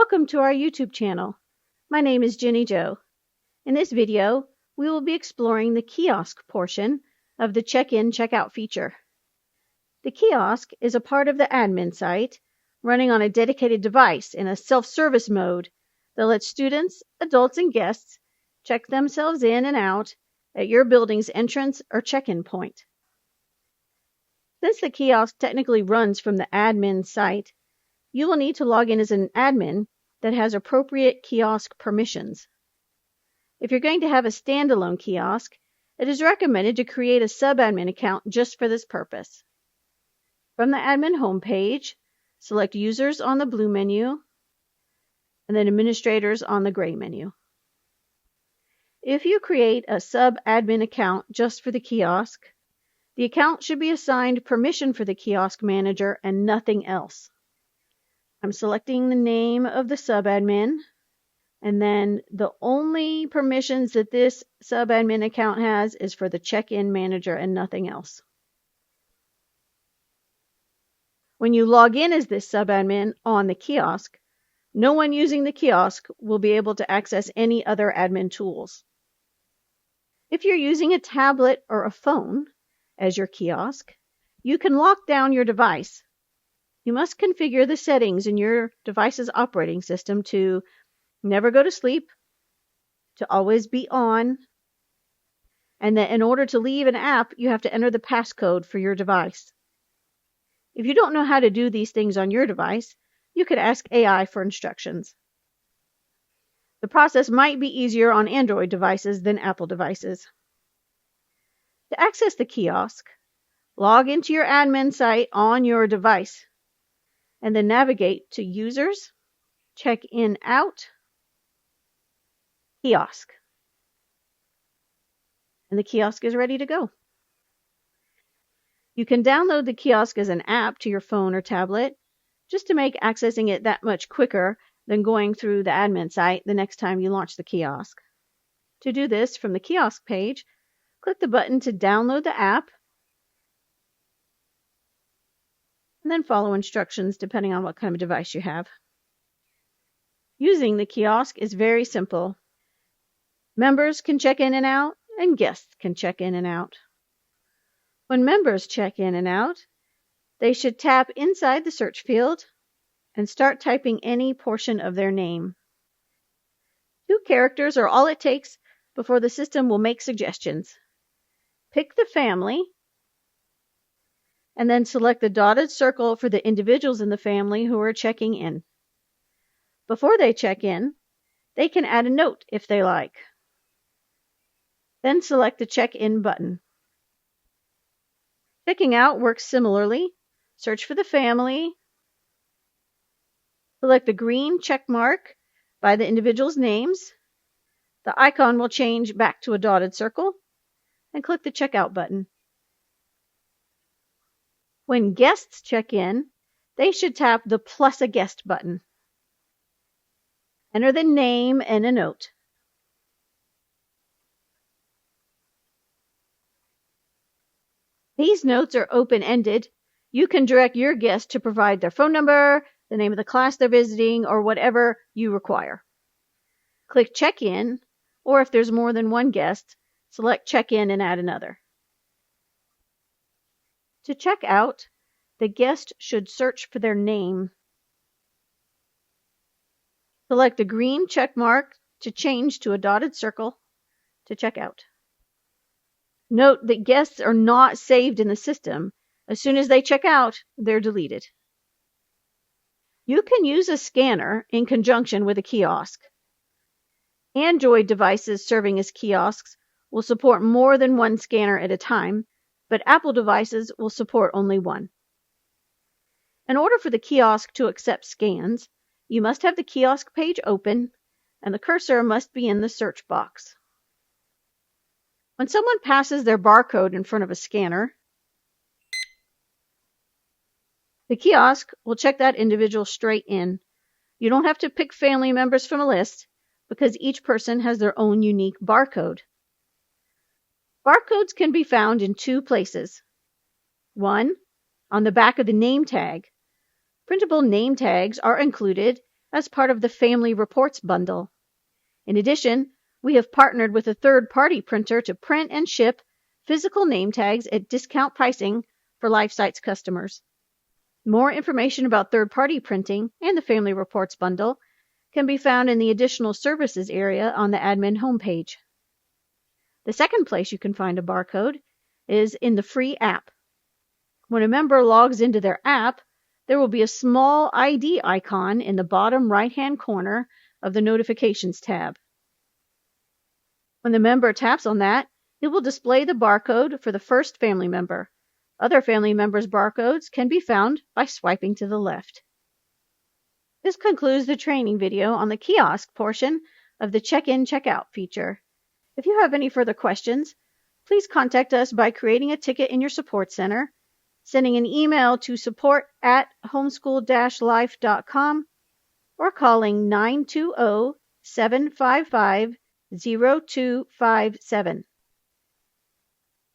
Welcome to our YouTube channel. My name is Jenny Jo. In this video, we will be exploring the kiosk portion of the check-in, check-out feature. The kiosk is a part of the admin site running on a dedicated device in a self-service mode that lets students, adults, and guests check themselves in and out at your building's entrance or check-in point. Since the kiosk technically runs from the admin site, you will need to log in as an admin that has appropriate kiosk permissions. If you're going to have a standalone kiosk, it is recommended to create a sub-admin account just for this purpose. From the admin homepage, select Users on the blue menu, and then Administrators on the gray menu. If you create a sub-admin account just for the kiosk, the account should be assigned permission for the kiosk manager and nothing else. I'm selecting the name of the sub-admin, and then the only permissions that this sub-admin account has is for the check-in manager and nothing else. When you log in as this sub-admin on the kiosk, no one using the kiosk will be able to access any other admin tools. If you're using a tablet or a phone as your kiosk, you can lock down your device. You must configure the settings in your device's operating system to never go to sleep, to always be on, and that in order to leave an app, you have to enter the passcode for your device. If you don't know how to do these things on your device, you could ask AI for instructions. The process might be easier on Android devices than Apple devices. To access the kiosk, log into your admin site on your device, and then navigate to Users, Check In Out, Kiosk. And the kiosk is ready to go. You can download the kiosk as an app to your phone or tablet just to make accessing it that much quicker than going through the admin site the next time you launch the kiosk. To do this, from the kiosk page, click the button to download the app, and then follow instructions depending on what kind of device you have. Using the kiosk is very simple. Members can check in and out, and guests can check in and out. When members check in and out, they should tap inside the search field and start typing any portion of their name. 2 characters are all it takes before the system will make suggestions. Pick the family, and then select the dotted circle for the individuals in the family who are checking in. Before they check in, they can add a note if they like. Then select the Check-in button. Checking out works similarly. Search for the family. Select the green check mark by the individual's names. The icon will change back to a dotted circle, and click the Checkout button. When guests check in, they should tap the Plus a Guest button. Enter the name and a note. These notes are open-ended. You can direct your guest to provide their phone number, the name of the class they're visiting, or whatever you require. Click Check In, or if there's more than one guest, select Check In and add another. To check out, the guest should search for their name. Select the green check mark to change to a dotted circle to check out. Note that guests are not saved in the system. As soon as they check out, they're deleted. You can use a scanner in conjunction with a kiosk. Android devices serving as kiosks will support more than one scanner at a time, but Apple devices will support only one. In order for the kiosk to accept scans, you must have the kiosk page open, and the cursor must be in the search box. When someone passes their barcode in front of a scanner, the kiosk will check that individual straight in. You don't have to pick family members from a list because each person has their own unique barcode. Barcodes can be found in 2 places. 1, on the back of the name tag. Printable name tags are included as part of the Family Reports bundle. In addition, we have partnered with a third-party printer to print and ship physical name tags at discount pricing for LifeSite's customers. More information about third-party printing and the Family Reports bundle can be found in the Additional Services area on the admin homepage. The second place you can find a barcode is in the free app. When a member logs into their app, there will be a small ID icon in the bottom right-hand corner of the Notifications tab. When the member taps on that, it will display the barcode for the first family member. Other family members' barcodes can be found by swiping to the left. This concludes the training video on the kiosk portion of the check-in, check-out feature. If you have any further questions, please contact us by creating a ticket in your support center, sending an email to support@homeschool-life.com, or calling 920-755-0257.